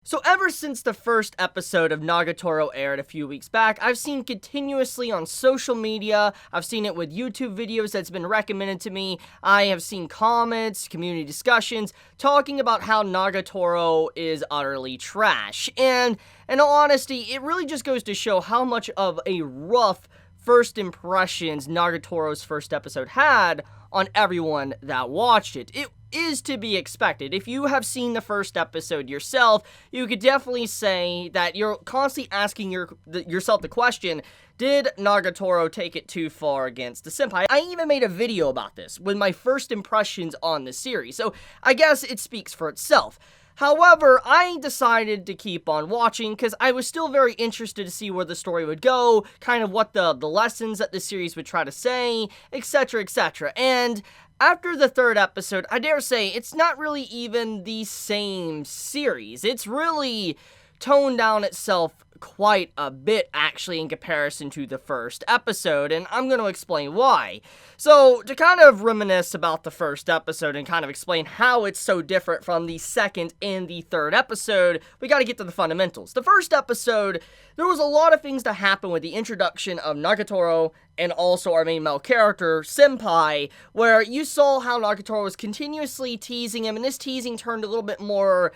So ever since the first episode of Nagatoro aired a few weeks back, I've seen continuously on social media, I've seen it with YouTube videos that's been recommended to me, I have seen comments, community discussions, talking about how Nagatoro is utterly trash. And in all honesty, it really just goes to show how much of a rough first impressions Nagatoro's first episode had on everyone that watched it. It is to be expected. If you have seen the first episode yourself, you could definitely say that you're constantly asking yourself the question, did Nagatoro take it too far against the senpai? I even made a video about this with my first impressions on the series, so I guess it speaks for itself. However, I decided to keep on watching because I was still very interested to see where the story would go, kind of what the lessons that the series would try to say, etc, etc. And after the third episode, I dare say, it's not really even the same series. It's really toned down itself quite a bit, actually, in comparison to the first episode, and I'm going to explain why. So, to kind of reminisce about the first episode and kind of explain how it's so different from the second and the third episode, we got to get to the fundamentals. The first episode, there was a lot of things that happened with the introduction of Nagatoro and also our main male character, Senpai, where you saw how Nagatoro was continuously teasing him, and this teasing turned a little bit more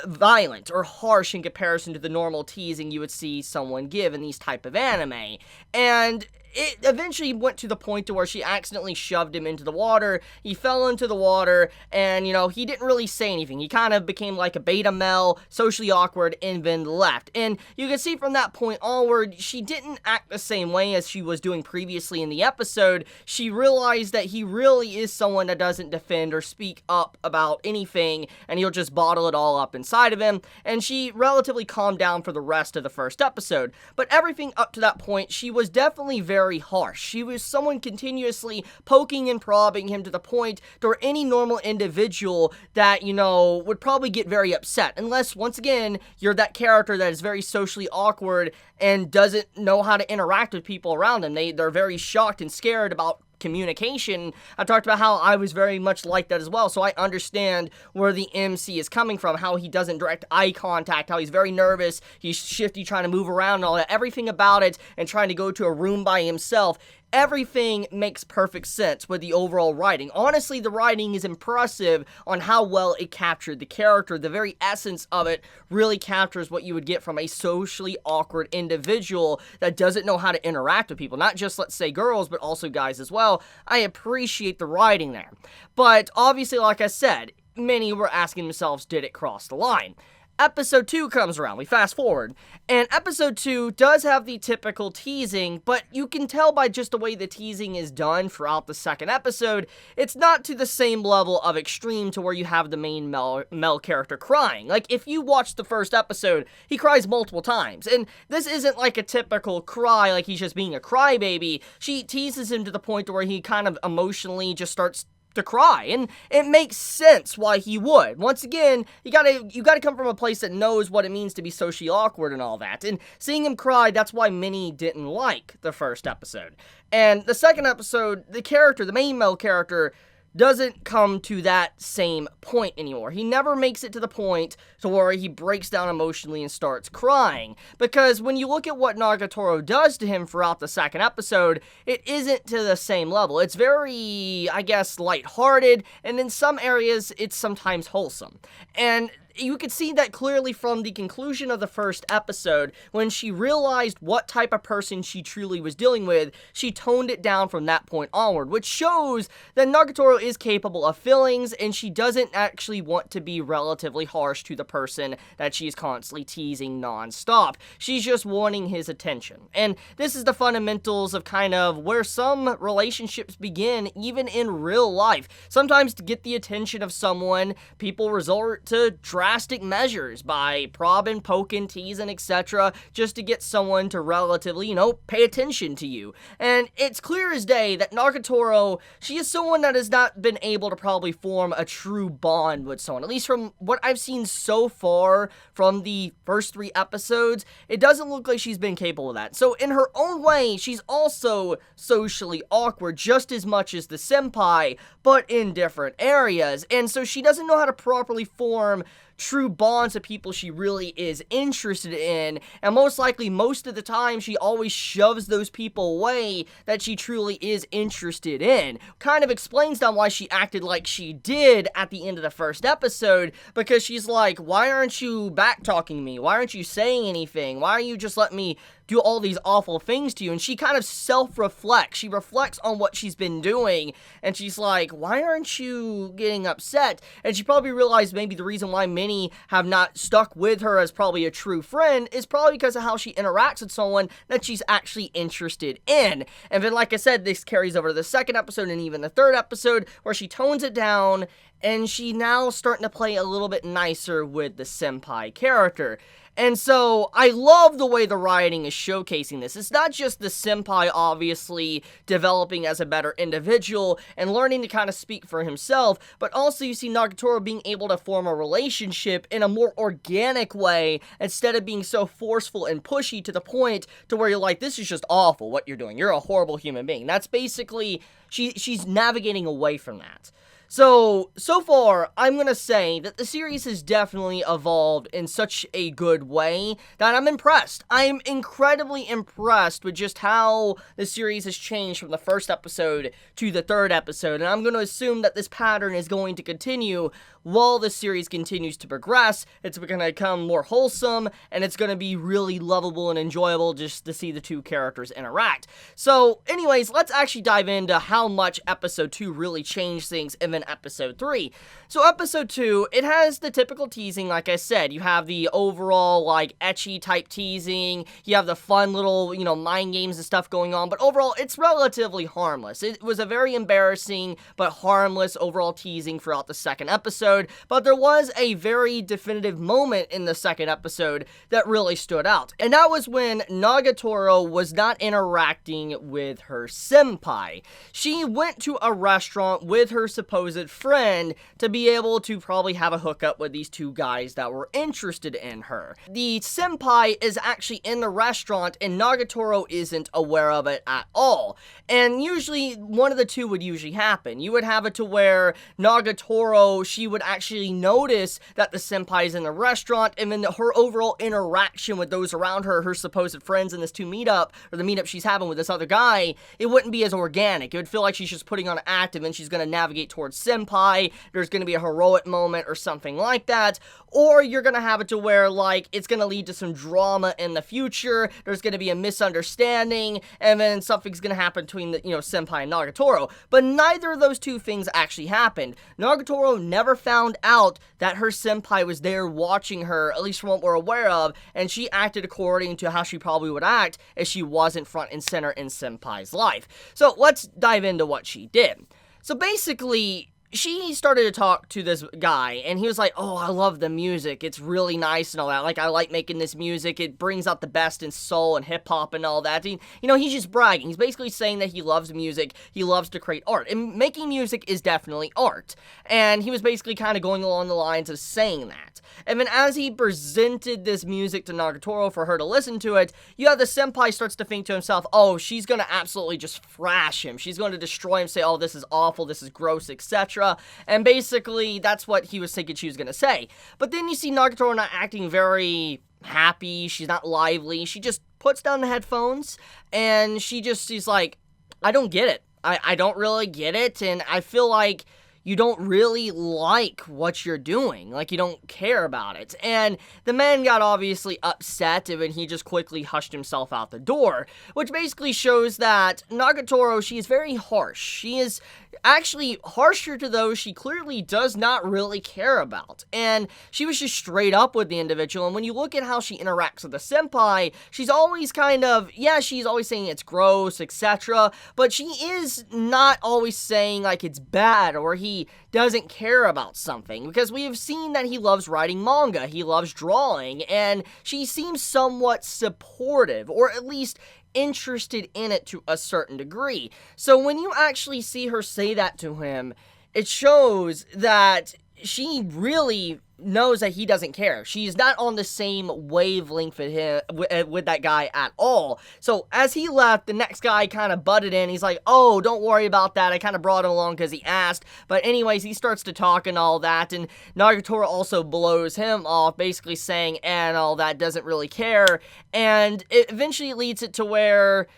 violent or harsh in comparison to the normal teasing you would see someone give in these type of anime. And it eventually went to the point to where she accidentally shoved him into the water. He fell into the water, and, he didn't really say anything. He kind of became like a beta male, socially awkward, and then left. And you can see from that point onward, she didn't act the same way as she was doing previously in the episode. She realized that he really is someone that doesn't defend or speak up about anything, and he'll just bottle it all up inside of him. And she relatively calmed down for the rest of the first episode. But everything up to that point, she was definitely very harsh. She was someone continuously poking and prodding him to the point to where any normal individual that, would probably get very upset. Unless, once again, you're that character that is very socially awkward and doesn't know how to interact with people around them. They're very shocked and scared about communication. I talked about how I was very much like that as well, so I understand where the MC is coming from, how he doesn't direct eye contact, how he's very nervous, he's shifty trying to move around and all that, everything about it, and trying to go to a room by himself. Everything makes perfect sense with the overall writing. Honestly, the writing is impressive on how well it captured the character. The very essence of it really captures what you would get from a socially awkward individual that doesn't know how to interact with people. Not just, let's say, girls, but also guys as well. I appreciate the writing there. But obviously, like I said, many were asking themselves, did it cross the line? Episode 2 comes around, we fast forward, and episode 2 does have the typical teasing, but you can tell by just the way the teasing is done throughout the second episode, it's not to the same level of extreme to where you have the main male character crying. Like, if you watch the first episode, he cries multiple times, and this isn't like a typical cry, like he's just being a crybaby. She teases him to the point where he kind of emotionally just starts to cry, and it makes sense why he would. Once again, you gotta come from a place that knows what it means to be socially awkward and all that, and seeing him cry, that's why many didn't like the first episode. And the second episode, the main male character, doesn't come to that same point anymore. He never makes it to the point to where he breaks down emotionally and starts crying. Because when you look at what Nagatoro does to him throughout the second episode, it isn't to the same level. It's very, I guess, lighthearted, and in some areas, it's sometimes wholesome. And you could see that clearly from the conclusion of the first episode. When she realized what type of person she truly was dealing with, she toned it down from that point onward, which shows that Nagatoro is capable of feelings, and she doesn't actually want to be relatively harsh to the person that she's constantly teasing non-stop. She's just wanting his attention. And this is the fundamentals of kind of where some relationships begin, even in real life. Sometimes to get the attention of someone, people resort to drastic measures by prodding, poking, teasing, etc., just to get someone to relatively, pay attention to you. And it's clear as day that Nagatoro, she is someone that has not been able to probably form a true bond with someone. At least from what I've seen so far from the first 3 episodes, it doesn't look like she's been capable of that. So in her own way, she's also socially awkward just as much as the senpai, but in different areas. And so she doesn't know how to properly form true bonds with people she really is interested in, and most likely most of the time she always shoves those people away that she truly is interested in. Kind of explains on why she acted like she did at the end of the first episode, because she's like, why aren't you back-talking me? Why aren't you saying anything? Why are you just letting me do all these awful things to you? And she kind of self-reflects. She reflects on what she's been doing, and she's like, why aren't you getting upset? And she probably realized maybe the reason why many have not stuck with her as probably a true friend is probably because of how she interacts with someone that she's actually interested in. And then, like I said, this carries over to the second episode and even the third episode, where she tones it down, and she now starting to play a little bit nicer with the senpai character. And so, I love the way the writing is showcasing this. It's not just the senpai obviously developing as a better individual and learning to kind of speak for himself, but also you see Nagatoro being able to form a relationship in a more organic way instead of being so forceful and pushy to the point to where you're like, this is just awful what you're doing. You're a horrible human being. That's basically, she's navigating away from that. So far, I'm gonna say that the series has definitely evolved in such a good way that I'm impressed. I'm incredibly impressed with just how the series has changed from the first episode to the third episode, and I'm gonna assume that this pattern is going to continue while the series continues to progress. It's gonna become more wholesome, and it's gonna be really lovable and enjoyable just to see the two characters interact. So, anyways, let's actually dive into how much episode 2 really changed things in episode 3. So episode 2, it has the typical teasing, like I said. You have the overall, like, ecchi type teasing, you have the fun little, mind games and stuff going on, but overall, it's relatively harmless. It was a very embarrassing, but harmless overall teasing throughout the second episode, but there was a very definitive moment in the second episode that really stood out, and that was when Nagatoro was not interacting with her senpai. She went to a restaurant with her supposed friend to be able to probably have a hookup with these two guys that were interested in her. The senpai is actually in the restaurant and Nagatoro isn't aware of it at all. And usually, one of the two would usually happen. You would have it to where Nagatoro, she would actually notice that the senpai is in the restaurant, and then her overall interaction with those around her, her supposed friends in this the meetup she's having with this other guy, it wouldn't be as organic. It would feel like she's just putting on an act, and then she's going to navigate towards senpai, there's going to be a heroic moment or something like that, or you're going to have it to where, like, it's going to lead to some drama in the future, there's going to be a misunderstanding, and then something's going to happen between the, senpai and Nagatoro. But neither of those two things actually happened. Nagatoro never found out that her senpai was there watching her, at least from what we're aware of, and she acted according to how she probably would act if she wasn't front and center in senpai's life. So let's dive into what she did. So basically, she started to talk to this guy, and he was like, oh, I love the music, it's really nice and all that, like, I like making this music, it brings out the best in soul and hip-hop and all that. He's just bragging. He's basically saying that he loves music, he loves to create art, and making music is definitely art, and he was basically kind of going along the lines of saying that. And then as he presented this music to Nagatoro for her to listen to it, you have the senpai starts to think to himself, oh, she's gonna absolutely just thrash him, she's going to destroy him, say, oh, this is awful, this is gross, etc. And basically, that's what he was thinking she was going to say. But then you see Nagatoro not acting very happy, she's not lively, she just puts down the headphones, and she's like, I don't get it. I don't really get it, and I feel like you don't really like what you're doing, like you don't care about it. And the man got obviously upset, and he just quickly hushed himself out the door, which basically shows that Nagatoro, she is very harsh. She is actually harsher to those she clearly does not really care about. And she was just straight up with the individual, and when you look at how she interacts with the senpai, she's always kind of, she's always saying it's gross, etc., but she is not always saying like it's bad or he doesn't care about something, because we have seen that he loves writing manga, he loves drawing, and she seems somewhat supportive, or at least interested in it to a certain degree. So when you actually see her say that to him, it shows that she really knows that he doesn't care. She's not on the same wavelength with him, with that guy at all. So as he left, the next guy kind of butted in. He's like, oh, don't worry about that. I kind of brought him along because he asked. But anyways, he starts to talk and all that. And Nagatoro also blows him off, basically saying, and all that, doesn't really care. And it eventually leads it to where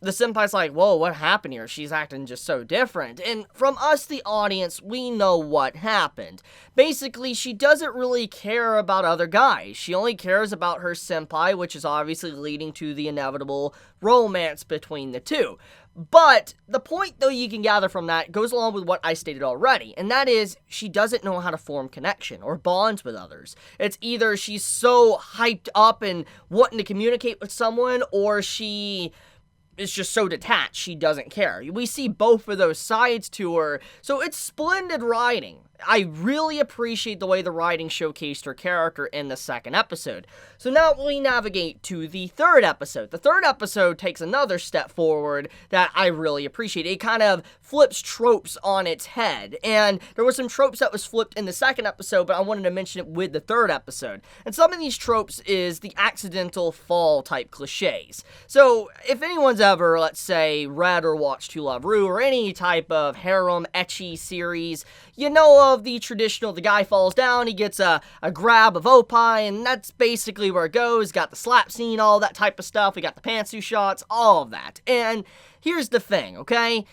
the senpai's like, whoa, what happened here? She's acting just so different. And from us, the audience, we know what happened. Basically, she doesn't really care about other guys. She only cares about her senpai, which is obviously leading to the inevitable romance between the two. But the point, though, you can gather from that goes along with what I stated already, and that is she doesn't know how to form connection or bonds with others. It's either she's so hyped up and wanting to communicate with someone, or she is just so detached she doesn't care. We see both of those sides to her, so it's splendid writing. I really appreciate the way the writing showcased her character in the second episode. So now we navigate to the third episode. The third episode takes another step forward that I really appreciate. It kind of flips tropes on its head. And there were some tropes that was flipped in the second episode, but I wanted to mention it with the third episode. And some of these tropes is the accidental fall type cliches. So if anyone's ever, let's say, read or watched To Love Ru or any type of harem ecchi series, you know of the traditional, the guy falls down, he gets a grab of opie, and that's basically where it goes. Got the slap scene, all that type of stuff. We got the pantsuit shots, all of that. And here's the thing, okay?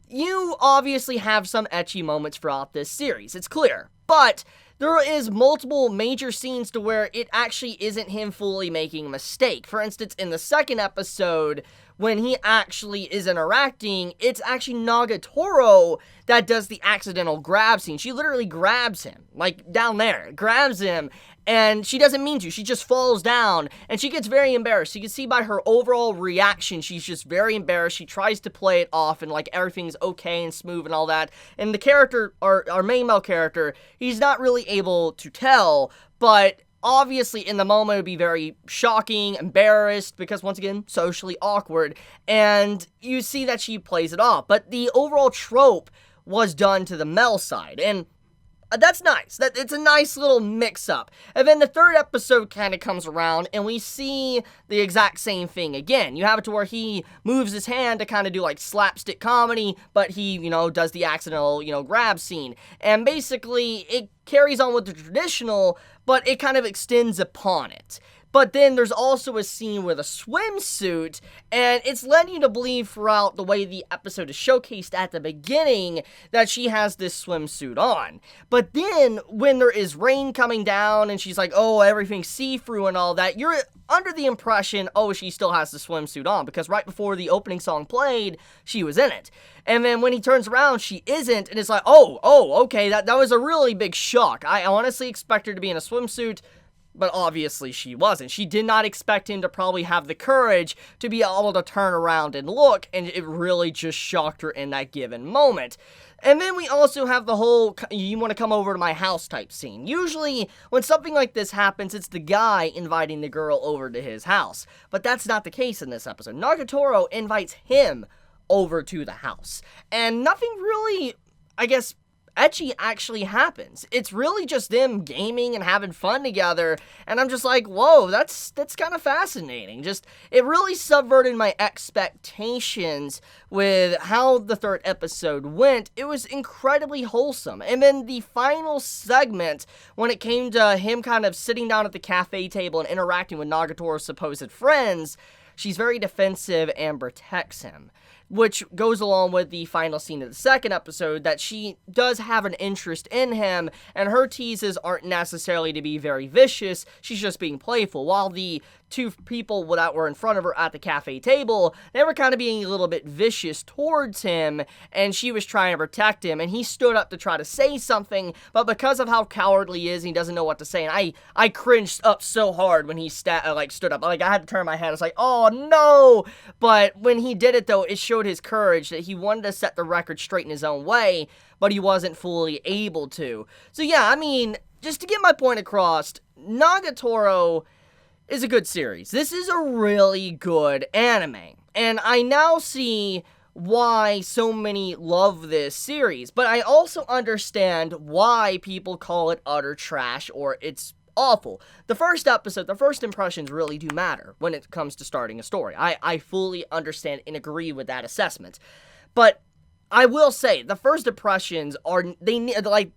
You obviously have some ecchi moments throughout this series. It's clear. But there is multiple major scenes to where it actually isn't him fully making a mistake. For instance, in the second episode, when he actually is interacting, it's actually Nagatoro that does the accidental grab scene. She literally grabs him, like down there, grabs him, and she doesn't mean to. She just falls down, and she gets very embarrassed. You can see by her overall reaction, she's just very embarrassed. She tries to play it off, and like everything's okay and smooth and all that. And the character, our main male character, he's not really able to tell, but obviously, in the moment, it would be very shocking, embarrassed, because, once again, socially awkward, and you see that she plays it off. But the overall trope was done to the male side, and that's nice. It's a nice little mix-up. And then the third episode kind of comes around, and we see the exact same thing again. You have it to where he moves his hand to kind of do, like, slapstick comedy, but he, does the accidental, grab scene. And basically, it carries on with the traditional, but it kind of extends upon it. But then there's also a scene with a swimsuit, and it's led you to believe throughout the way the episode is showcased at the beginning that she has this swimsuit on. But then, when there is rain coming down, and she's like, oh, everything's see-through and all that, you're under the impression, oh, she still has the swimsuit on, because right before the opening song played, she was in it. And then when he turns around, she isn't, and it's like, oh, okay, that was a really big shock. I honestly expect her to be in a swimsuit, but obviously she wasn't. She did not expect him to probably have the courage to be able to turn around and look, and it really just shocked her in that given moment. And then we also have the whole, you want to come over to my house type scene. Usually, when something like this happens, it's the guy inviting the girl over to his house. But that's not the case in this episode. Nagatoro invites him over to the house. And nothing really, I guess, ecchi actually happens. It's really just them gaming and having fun together, and I'm just like, whoa, that's kind of fascinating. Just, it really subverted my expectations with how the third episode went. It was incredibly wholesome. And then the final segment, when it came to him kind of sitting down at the cafe table and interacting with Nagatoro's supposed friends, she's very defensive and protects him, which goes along with the final scene of the second episode, that she does have an interest in him, and her teases aren't necessarily to be very vicious, she's just being playful, while the two people that were in front of her at the cafe table, they were kind of being a little bit vicious towards him, and she was trying to protect him, and he stood up to try to say something, but because of how cowardly he is, he doesn't know what to say, and I cringed up so hard when he stood up, like, I had to turn my head, I was like, oh no, but when he did it though, it showed his courage, that he wanted to set the record straight in his own way, but he wasn't fully able to. So yeah, I mean, just to get my point across, Nagatoro is a good series. This is a really good anime, and I now see why so many love this series, but I also understand why people call it utter trash or it's awful. The first episode, the first impressions really do matter when it comes to starting a story. I fully understand and agree with that assessment. But I will say, the first impressions are, like,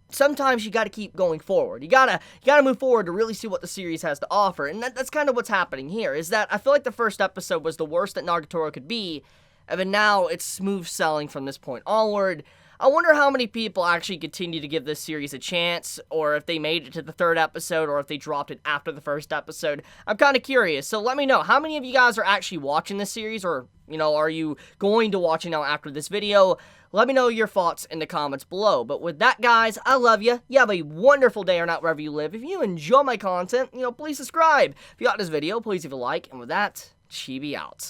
sometimes you gotta keep going forward. You gotta move forward to really see what the series has to offer, and that's kind of what's happening here, is that I feel like the first episode was the worst that Nagatoro could be, and then now it's smooth selling from this point onward. I wonder how many people actually continue to give this series a chance, or if they made it to the third episode, or if they dropped it after the first episode. I'm kind of curious, so let me know, how many of you guys are actually watching this series, or, you know, are you going to watch it now after this video? Let me know your thoughts in the comments below. But with that, guys, I love you. You have a wonderful day or night wherever you live. If you enjoy my content, you know, please subscribe. If you got this video, please leave a like. And with that, Chibi out.